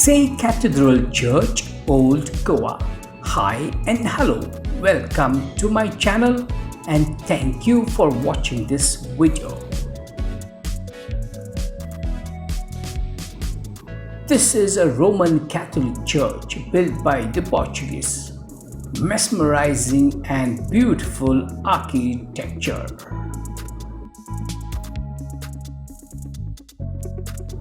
Cathedral Church, Old Goa. Hi and hello, welcome to my channel and thank you for watching this video. This is a Roman Catholic church built by the Portuguese. Mesmerizing and beautiful architecture.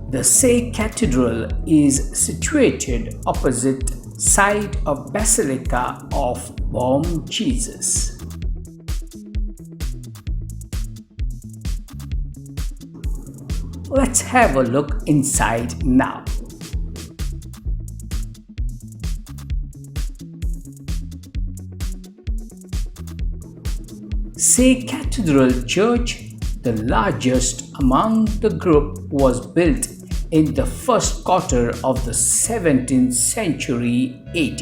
The Cathedral is situated opposite side of Basilica of Bom Jesus. Let's have a look inside now. Cathedral Church, the largest among the group, was built in the first quarter of the 17th century AD.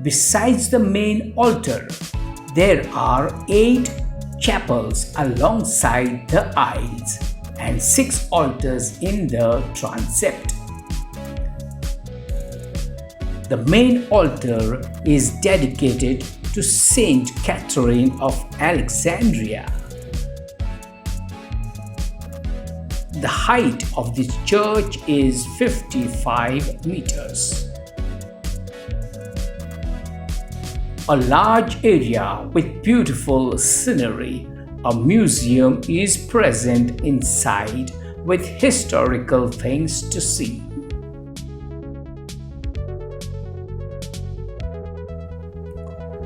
Besides the main altar, there are 8 chapels alongside the aisles and 6 altars in the transept. The main altar is dedicated to Saint Catherine of Alexandria. The height of this church is 55 meters. A large area with beautiful scenery. A museum is present inside with historical things to see.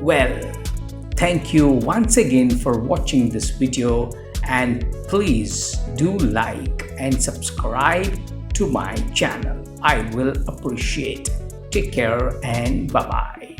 Well, thank you once again for watching this video and please do like and subscribe to my channel. I will appreciate. Take care and bye-bye.